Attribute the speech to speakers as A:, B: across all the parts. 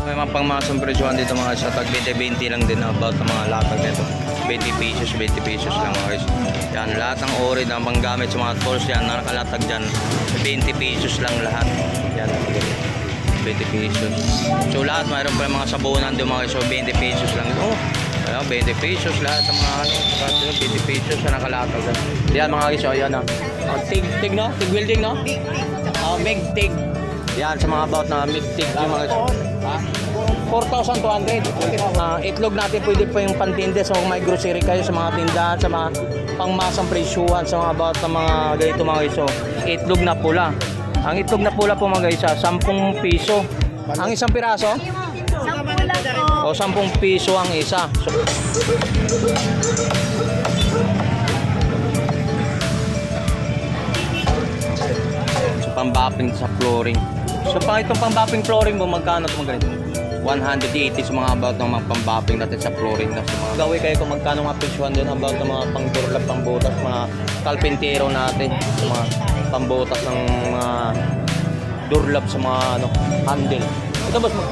A: May mga pangmasang presyohan dito mga sa tag 20-20 lang din about ng mga latag nito. 20 pesos lang mga guys. Yan, lahat ng ori na panggamit sa mga tools yan, nakalatag dyan, 20 pesos lang lahat. Yan, 20 pesos. So lahat, mayroon pa mga sabunan doon mga guys, so 20 pesos lang. Oh, 20 pesos lahat ng mga 20 pesos na nakalatag. Yan mga guys, oh, yan tig no? Tig welding no? Mig tig. Yan sa mga about na mig tig yung mga guys. 4,200. Itlog natin pwede pa yung pantinde sa mga grocery kayo, sa mga tindahan, sa mga pangmasang presyuhan, sa mga about na mga ganito mga guys. So, itlog na pula. Ang itlog na pula po mga guys, 10 piso. Ang isang piraso?
B: 10 lang po.
A: O 10 piso ang isa. So, pambapping sa flooring. So pang itong pambapping flooring mo, magkano ito mga ganito? 180 sa mga about ng mga pambapping natin sa flooring na sa mga gawin kayo kung magkano nga presyohan din about ng mga pangdurlap, pangbutas, mga kalpintero natin sa mga pambutas ng mga durlap sa mga handle. Ito boss mo.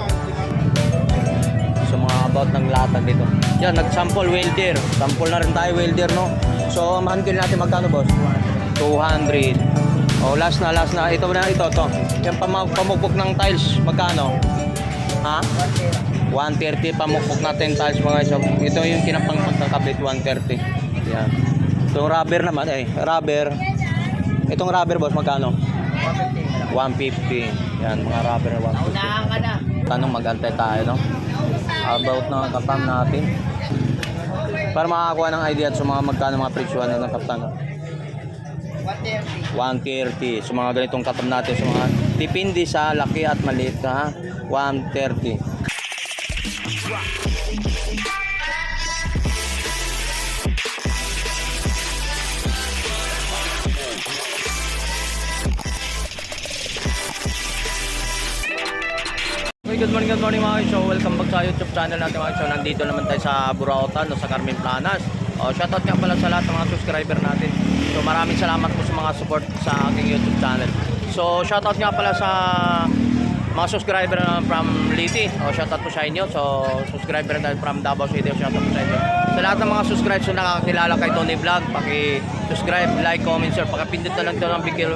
A: Sa mga about ng latag dito. Yan, nag-sample welder. Sample na rin tayo welder no. So ang handle natin magkano boss? 200. Oh, last na. Ito. Yung pamukpok ng tiles, magkano? Ha? 130 pamukpok natin tiles mga guys. Ito yung kinapang pagkakabit, 130. Yan. Itong rubber naman, rubber. Itong rubber boss, magkano? 150. Yan, mga rubber na 150.
B: Unahan ka na.
A: Tanong mag-antay tayo, no? About ng kapam natin. Para makakuha ng idea sa mga magkano mga presyuhan ng kapam. 130. So mga ganitong katam natin sa mga depende sa laki at maliit ha. 130. Good morning mga guys. So welcome back sa YouTube channel natin mga guys. So nandito naman tayo sa Burautan sa Carmen Planas. Shoutout nga pala sa lahat ng mga subscriber natin. So maraming salamat po sa mga support sa aking YouTube channel. So shoutout nga pala sa mga subscriber from Liti. Shoutout po sa inyo. So subscriber natin from Davao City. Shoutout po sa inyo. Sa lahat ng mga subscribers na nakakilala kay Tony Vlog, paki-subscribe, like, comment, share. Pakipindot na lang ito ng bigil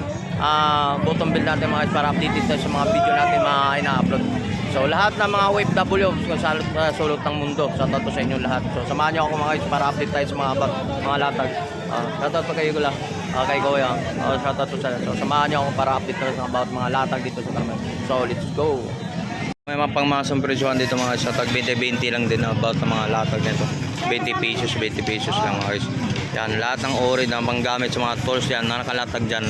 A: button bell natin mga guys para updated tayo sa mga video natin mga ina-upload. So lahat ng mga OFW sa sulot ng mundo, shoutout po sa inyo lahat. So samahan niyo ako mga guys para update tayo sa mga latag. Shoutout po kayo lang. Kay Kuya. Shoutout po sa inyo. So samahan niyo ako para update tayo sa about mga latag dito sa Carmen. So let's go. May mga pangmasang presyohan dito mga sa tag 20-20 lang din about ng mga latag nito. 20 pesos lang mga guys. Yan, lahat ng ori na panggamit sa mga tools yan, nakalatag dyan,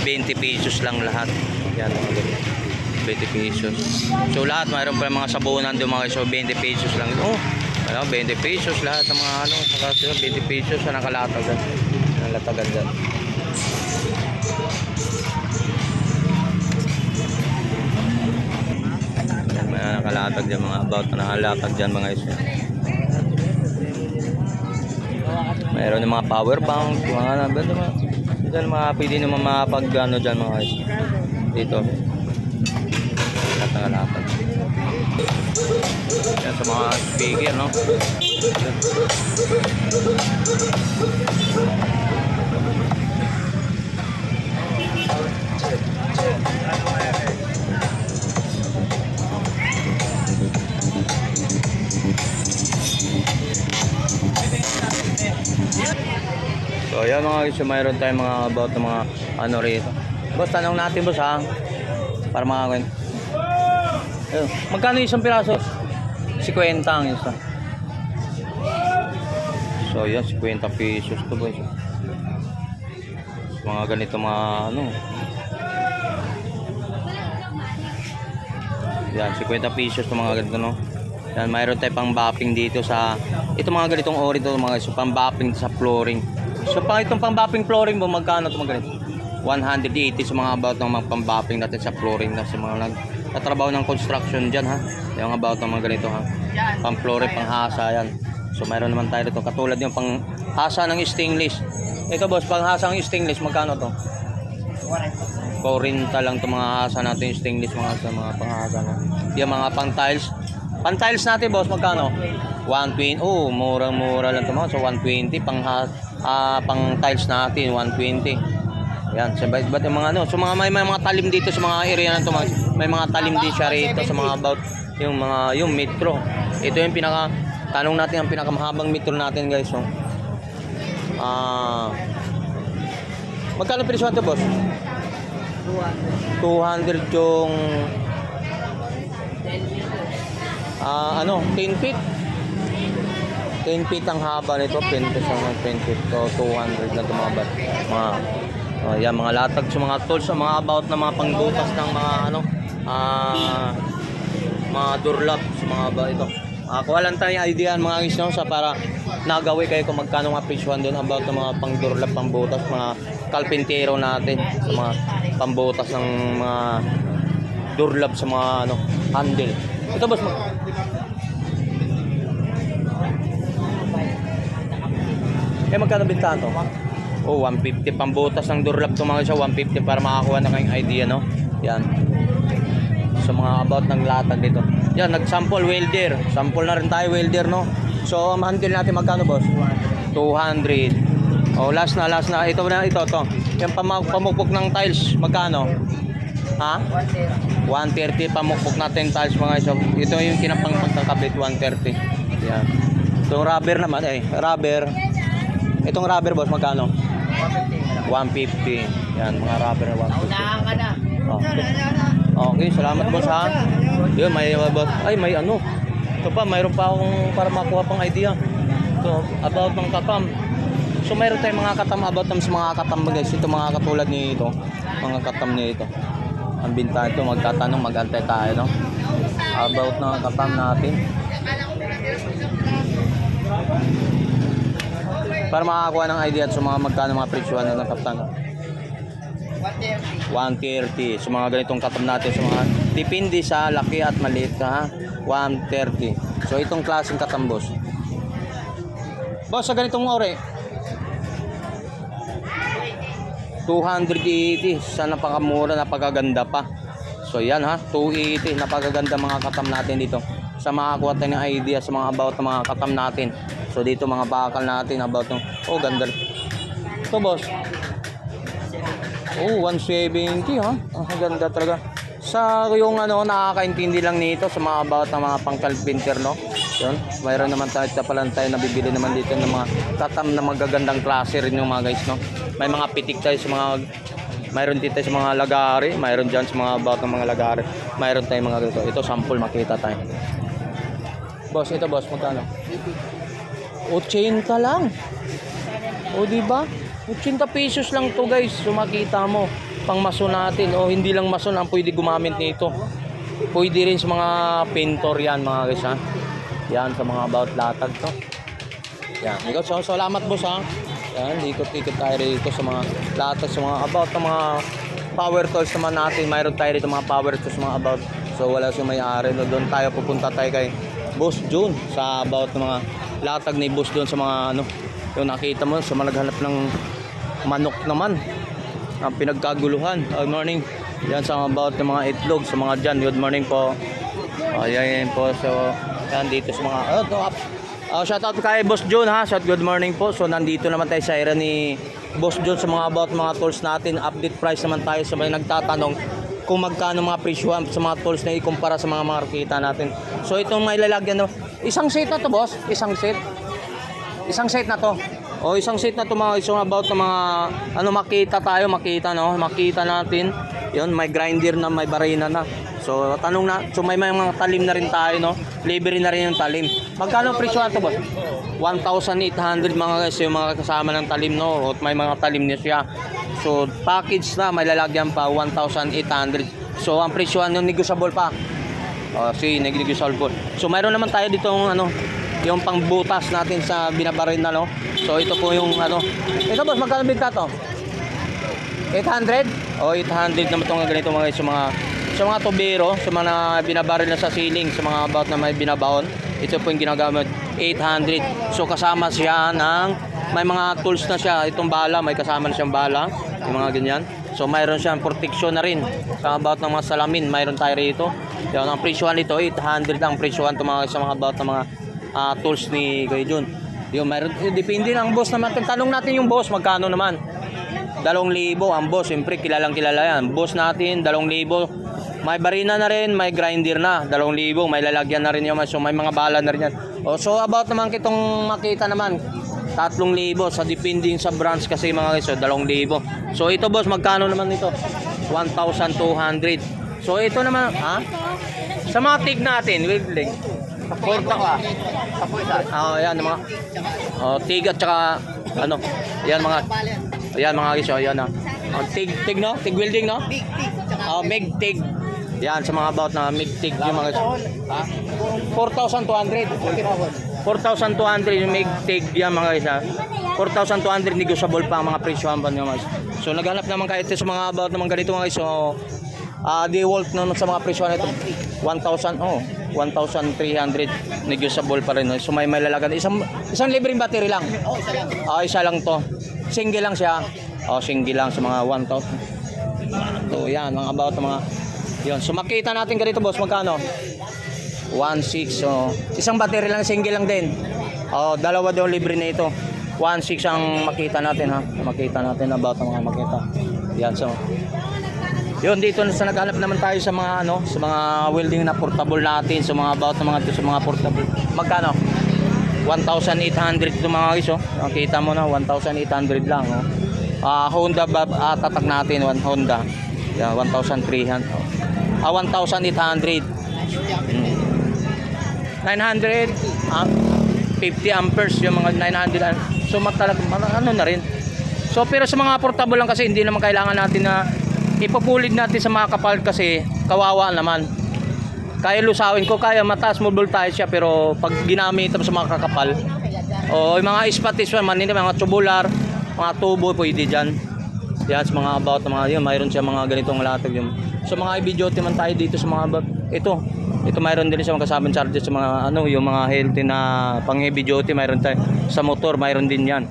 A: 20 pesos lang lahat. Yan mga guys. 20 pesos. So lahat, mayroon pa mga sabunan doon mga guys. So 20 pesos lang. Oh, 20 pesos lahat ng mga 20 pesos na nakalatag dyan. Nalatagan dyan. May nakalatag dyan mga about na nakalatag dyan mga guys. Mayroon ng mga power bank, mga pwede naman mapag ano dyan mga guys. Dito. Nakalatag. Yan sa mga speaker, no? So ayan mga guys, mayroon tayong mga about ng mga ano rito. Boss, tanong natin boss ha. Para mga magkano isang piraso? 50 ang isa. So yan, 50 pesos to boys. Mga ganito mga ano. Yan, 50 pesos to mga ganito no. Yan, mayroon tayong pang bapping dito sa ito mga ganitong ori to mga guys. So pang bapping sa flooring. So itong pang bapping flooring mo magkano to mga ganito? 180 sa mga about ng mga pang bapping natin sa flooring na sa mga nagtatrabaho ng construction dyan ha. Yung about ng mga ganito ha. Pang flooring, pang hasa yan. So mayroon naman tayo dito katulad yung pang hasa ng stainless. Ito boss, pang hasa ng stainless magkano to? 40 lang itong mga hasa natin, yung stainless sa mga panghasa na. Yung mga pang tiles. Pang tiles natin boss, magkano? 120. Oh, murang-mura lang ito mga. So 120 pang tiles natin, 120. Yan, sabay ba't yung mga ano, so mga may mga talim dito sa mga area na ito, may mga talim din siya rito sa mga about yung metro. Ito yung tanong natin ang pinakamahabang metro natin guys. So, magkano presyo ito boss? 200 yung 10 feet. 10 feet ang haba nito, 10 feet. So 200 na ito yan, mga latag sa mga tools, sa mga about na mga pangbutas ng mga mga durlap sa mga ito. Kuha lang tayo idea mga guys, no, sa para nagawi kayo kung magkano mga presyohan doon about ng mga pangdurlap, pambutas, mga kalpintero natin sa mga pambutas ng mga durlap sa mga handle. Ito boss, magkano bintahan to? Oh, 150 pambutas ng durlap to mga siya, 150 para makakuha na kayong idea, no? Yan. So mga about ng latag dito. Yan, nag-sample welder. Sample na rin tayo welder, no? So, handle natin magkano, boss? 200. Oh, last na. Ito. Yung pamukpok ng tiles, magkano? Ha? 130 pamukpok natin tiles mga iso. Ito yung kinapang pagkakabit, 130. Yan. Itong rubber naman, rubber. Itong rubber, boss, magkano? 150. Yan, mga rubber na 150. Okay, salamat boss ha. Yun, may boss. Ay, may ano. Ito pa, mayroon pa akong para makuha pang idea. So, about ng katam. So, mayroon tayong mga katam about ng mga katam guys. Ito mga katulad nito. Mga katam nito. Ang binta ito, magtatanong, mag-antay tayo, no? About ng katam natin. Para makakuha ng idea sa mga magkano mga presyohan ng katam. 130. So mga ganitong katam natin sa mga depende sa laki at maliit ha. 130. So itong klaseng katam boss. Boss, sa ganitong ore 280. Sa napakamura, napakaganda pa. So yan ha, 280. Napakaganda mga katam natin dito. Sa makakuha tayo ng idea sa mga about ng mga katam natin. So dito mga bakal natin about ng ganda. Ito boss. 170 ha. Ang ganda talaga. Sa yung nakakaintindi lang nito sa mga about ng mga pangkalpinter, no. Yun. Mayroon naman tayo nabibili naman dito ng mga katam na magagandang klase rin yung mga guys, no. May mga pitik tayo sa mga mayroon dito sa mga lagari, mayroon diyan sa mga about ng mga lagari. Mayroon tayong mga ganito. Ito sample makita tayo. Boss, ito boss, magkano? 80 lang. O di ba? 80 pesos lang to guys. So makita mo, pang mason natin. O hindi lang mason ang pwede gumamit nito. Pwede rin sa mga pintor yan mga guys ha. Yan sa mga about latag to. Yan. So salamat boss ha. Yan, ikot-ikot tayo rito sa mga latag, sa mga about ng mga power tools naman natin. Mayroon tayo rito mga power tools mga about. So wala si may-ari. No, doon tayo pupunta tayo kay Boss June sa about ng mga latag ni Boss doon sa mga yung nakita mo sa naghanap ng manok naman ang pinagkaguluhan. Good morning. Yan sa about ng mga itlog sa mga dyan. Good morning po. Yan po. So yan dito sa mga shout out kay Boss June ha. Good morning po. So nandito naman tayo sa area ni Boss June sa mga about mga tools natin. Update price naman tayo sa mga nagtatanong kung magkano mga presyo sa mga tools na ikumpara sa mga markita natin. So itong may lalagyan isang set na to boss, isang set na to. Isang set na to mga isang about ng mga makita natin. Yun, may grinder na, may barina na. So tanong na, so may mga talim na rin tayo, no. Libre na rin yung talim. Magkano presyo to boss? 1,800 mga guys, yung mga kasama ng talim, no. At may mga talim niya siya. So package na may lalagyan pa 1,800. So ang presyo negotiable pa. Negotiable. So mayroon naman tayo dito yung pangbutas natin sa binabarin na, no. So ito po yung ito boss, magkano benta to? 800? 800 naman itong ganito mga guys, sa mga tubero, sa mga binabaril na sa ceiling, sa mga about na may binabaon. Ito po yung ginagamit, 800. So kasama siya ng may mga tools na siya. Itong bala, may kasama na siyang bala, yung mga ganyan. So mayroon siyang protection na rin. Sa about ng mga salamin, mayroon tayo rito. Yan, ang presyohan nito, 800 ang presyohan sa mga about ng mga tools ni Kuya Jun. Yung mayroon, depende ng boss naman. Tanong natin yung boss, magkano naman? 2,000 ang boss, siyempre kilalang kilala yan. Boss natin, 2,000. May barina na rin, may grinder na, 2,000. May lalagyan na rin yung so may mga bala na rin yan. So about naman kitong makita naman, 3,000 sa depending sa branch kasi mga guys, so 2,000. So ito boss, magkano naman ito? 1,200. So ito naman, sa mga tig natin, wait lang. Porta ka. Yan mga tig at saka ano, yan mga guys, yan tig no? Tig welding no? Meg tig. Yan sa mga about na mig tig yung mga 4,200. 4,200 yung meg tig yan mga guys 4,200 negotiable pa ang mga presyohan pa nyo guys. So naghanap naman kayo sa mga about naman ganito mga guys. So DeWalt naman sa mga presyohan ito 1,300 negotiable pa rin. So may lalagan isang libreng battery lang. Isa lang to. Single lang siya. Single lang sa mga 1,000. So yan mga about mga yun. So makita natin ganito boss, magkano? 1,600. So isang battery lang, single lang din. Dalawa daw libre na ito. 1,600 ang makita natin ha. Makita natin about ang mga makita. Yan so. Yun dito sa naghanap naman tayo sa mga sa mga welding na portable natin, sa mga about sa mga portable. Magkano? 1,800 ito mga guys. Nakita mo na 1,800 lang Honda tatak natin, Honda. Yeah, 1,300. 1,800. 900 50 amperes yung mga 900. So matalag na rin. So pero sa mga portable lang kasi hindi naman kailangan natin na ipupulid natin sa mga kapal kasi kawawa naman. Kaya lusawin ko, kaya mataas mo voltage siya pero pag ginamit sa mga kakapal yung mga ispatis man, mga tubular, mga tubo pwede dyan. Yan sa mga about mga yun, mayroon siya mga ganitong latag yun. So mga i-videote man tayo dito sa mga about ito mayroon din siya mga kasabing charger sa mga yung mga healthy na pang heavy duty, mayroon tayo sa motor, mayroon din yan.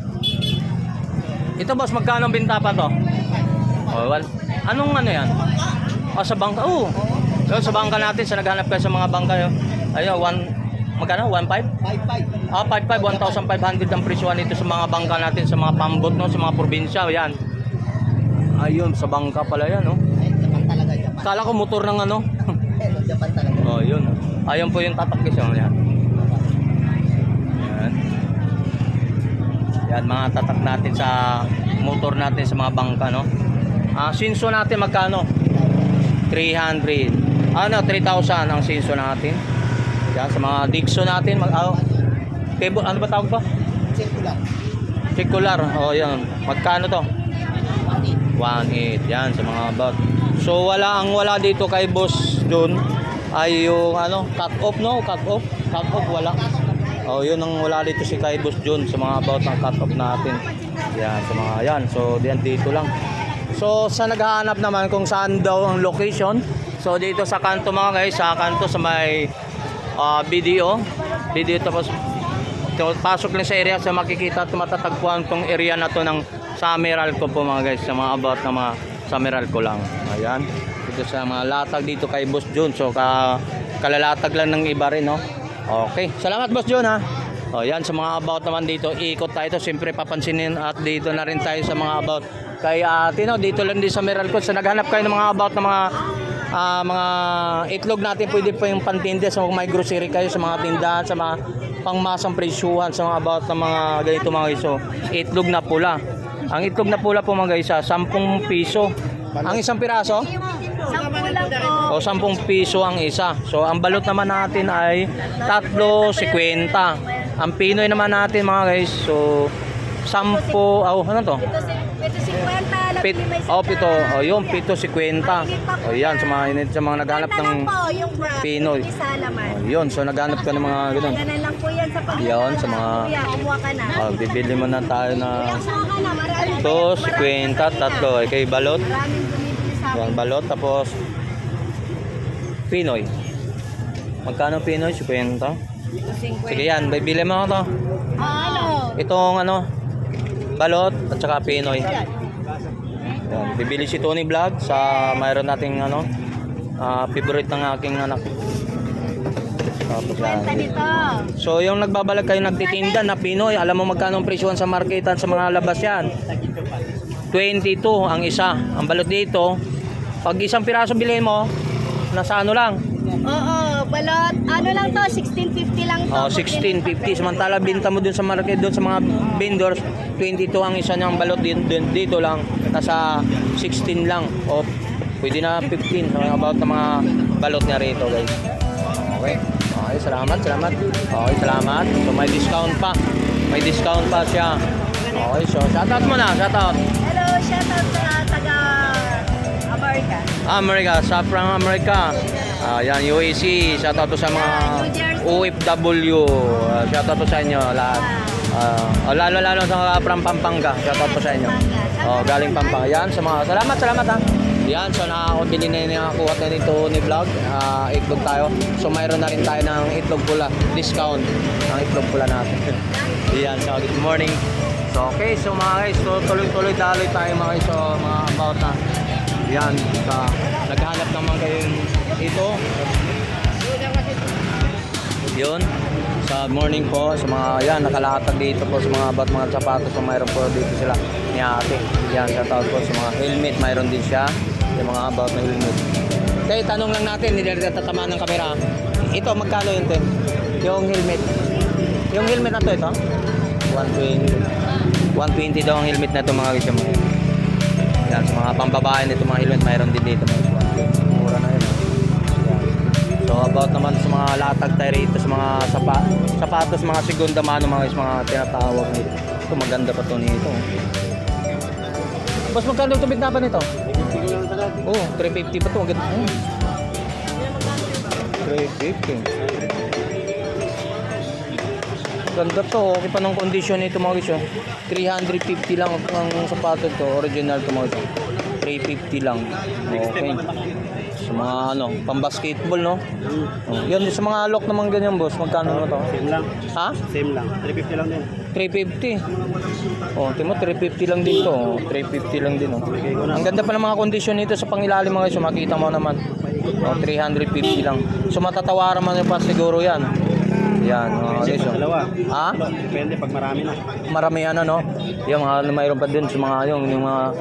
A: Ito boss, magkano ang binta pa to? Anong yan? Sa bangka. So, sa bangka natin, sa naghanap kayo sa mga bangka yun. Ayun, magkano? 1,500? 5,500, 1,500 ang presyohan nito sa mga bangka natin, sa mga pambot, sa mga probinsya. Yan. Ayun, sa bangka pala yan,
B: Japan talaga, Japan.
A: Kala ko motor ng
B: Japan talaga.
A: yun. Ayun po yung tatak kasi yan. Yan, mga tatak natin sa motor natin sa mga bangka, Sinso natin magkano? 300. 3,000 ang sinso natin. Yan, sa mga Dixon natin, table, ano ba tawag pa? Circular. Yan. Magkano to? 1,800. Yan, sa mga about. So wala dito kay boss doon ay yung cut off wala. Yun ang wala dito si kay boss John sa mga about ng cut off natin. Yan, sa mga yan. So dito lang. So sa naghahanap naman kung saan daw ang location. So dito sa kanto mga guys, sa kanto sa may BDO tapos pasok lang sa area sa makikita matatagpuan tong area na to ng Summeral ko po mga guys, sa mga about na mga Summeral ko lang. Ayan. Dito sa mga latag dito kay Boss John. So kalalatag lang ng iba rin Okay. Salamat Boss John ha. Yan sa mga about naman dito. Ikot tayo ito. Siyempre papansinin at dito na rin tayo sa mga about. Kaya dito lang din sa Meralco. So naghanap kayo ng mga about na mga itlog natin. Pwede pa yung pantinde sa may grocery kayo sa mga tindahan, sa mga pangmasang presyuhan, sa mga about na mga ganito mga iso. Itlog na pula. Ang itlog na pula po mga guys, 10 piso. Ang isang piraso?
B: 10 lang po.
A: 10 piso ang isa. So ang balot naman natin ay 3.50. Ang Pinoy naman natin mga guys, so 10, ano to?
B: Pito 50,
A: Pito. Yung 7.50. Yan sa mga naghanap ng Pinoy. Yun, so naghanap ka ng mga ganun.
B: Ganun lang po yan sa pag
A: Yun, sa mga
B: kumuha ka na.
A: bibili mo na tayo na
B: Saka na, marami.
A: 2.50, tatlo. Kay balot.
B: Maraming bumibili sa
A: Yan,
B: akin.
A: balot. Tapos Pinoy. Magkano Pinoy? 50. Sige yan, bibili mo to.
B: Ano?
A: Itong balot at saka Pinoy. Yan. Bibili si Tony Vlog sa mayroon nating ano, favorite ng aking anak. Tapos yan.
B: Kwenta nito.
A: So yung nagbabalag kayo nagtitinda na Pinoy, alam mo magkano ang presyohan sa marketan sa mga labas yan? 22 ang isa. Ang balot dito, pag isang piraso bilhin mo, nasa ano lang?
B: Oo, balot. Ano lang to? 16.50 lang to.
A: Oh, 16.50. Samantala binta mo dun sa market, dun sa mga vendors, 22 ang isa niyang balot dito lang, nasa 16 lang. O pwede na 15. So, about na mga balot niya rito, guys. Okay. Okay, salamat. Okay, salamat. So may discount pa. May discount pa siya. Okay, so shoutout mo na, shoutout.
B: Hello, shoutout sa taga America.
A: America, Safran America. Yan, UAC. Shoutout to sa mga OFW. Shoutout to sa inyo lahat. Lalo sa from Pampanga. Shoutout to sa inyo. Galing Pampanga. Yan, sa mga salamat ha. Yan, so nakakabili na nakakuha na nito ni Vlog. Itlog tayo. So mayroon na rin tayo ng itlog pula. Discount ng itlog pula natin. Yan, so good morning. So okay, so mga guys, so tuloy-tuloy daloy tayo mga guys. So mga about na. Yan, naghahanap naman kayo ito. Yun, sa morning po, sa mga yan, nakalatag dito po sa mga about mga sapatos. So mayroon po dito sila ni ate. Yan, shoutout po sa mga helmet, mayroon din siya. Yung mga about na helmet. Okay, tanong lang natin, hindi rin tatamaan ng kamera. Ito, magkano yun, te? Yung helmet. Yung helmet na to, ito? 120. 120 daw ang helmet na ito mga guys. Yan, sa mga pambabae nito mga helmet, mayroon din dito. Mura na yun. Yan. So, about naman sa mga latag tayo rito, sa mga sapatos, mga segunda mano, mga guys, mga tinatawag nito. Ito, maganda pa to nito. Boss, magkano ito bitna pa nito? Oh, 350 pa to. Maganda. 350. Ganda to. Okay pa ng condition nito mga guys. 350 lang ang sapatos to. Original to mga guys. 350 lang. Okay. Sa mga ano, pang-basketball no? Yan sa mga lock naman ganyan boss. Magkano na to?
C: Same lang.
A: Ha?
C: Same lang. 350 lang din.
A: 350. Oh, timo 350 lang dito. Oh. 350 lang din oh. Ang ganda pa ng mga kondisyon nito sa pangilalim mga guys. Makita mo naman. Oh, 350 lang. So matatawaran man pa siguro 'yan. Yan, guys. Oh.
C: Dalawa.
A: Ha?
C: Depende pag marami na.
A: Marami ano no. Yung mga mayroon pa din sa mga yung mga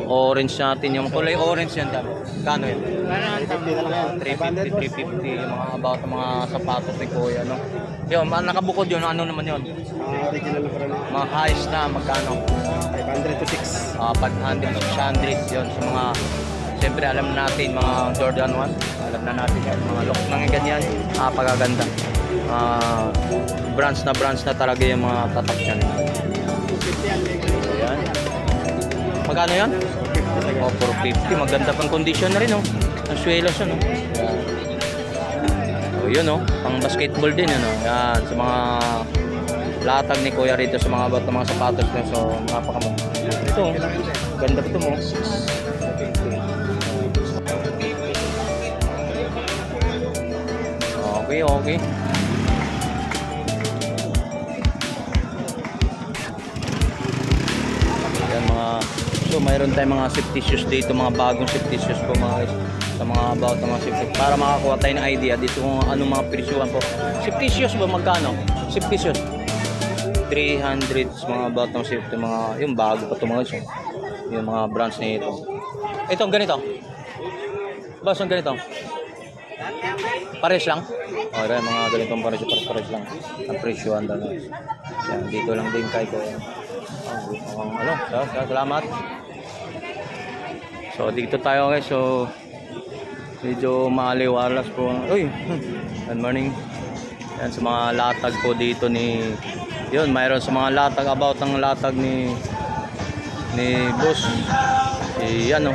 A: orange natin, yung kulay orange yan dami. Kano yun?
C: 350 na lang yan.
A: 350, yung mga about mga sapatos ni Kuya no. Yun, nakabukod yun, ano naman yun?
C: Original na parang
A: Mga highs na magkano?
C: 500 to 6.
A: 500, 600 yun sa mga, siyempre alam natin mga Jordan 1, alam na natin yan, mga look ng ganyan, pagaganda. Brands na talaga yung mga tatak yan. So yan. Magkano yan? Oh, 450, maganda pang condition na rin oh. Ang swelas yun oh. Yan. Oh, yun oh, pang basketball din yun oh. Yan, sa mga latag ni Kuya rito sa mga bat ng mga sapatos na. So, napakamaganda. Ito, ganda ito mo. Okay, okay. Yan mga, so mayroon tayong mga safety shoes dito, mga bagong safety shoes po mga guys. Sa mga about ng mga safety, para makakuha tayo ng idea dito kung anong mga presyuhan po. Safety shoes ba magkano? Safety shoes 300 mga about ng safety, mga yung bago pa ito mga guys. Yung mga brands na ito. Itong ganito. Boss, ang ganito. Pares lang. O, rin, mga ganitong pares lang. Ang presyuhan daw. Yan, dito lang din kay ko. Ano, salamat. So, dito tayo guys. So, medyo maaliwalas po. Uy, good morning. Yan, sa mga latag po dito ni, yun, mayroon sa mga latag, about ng latag ni boss. Yan o.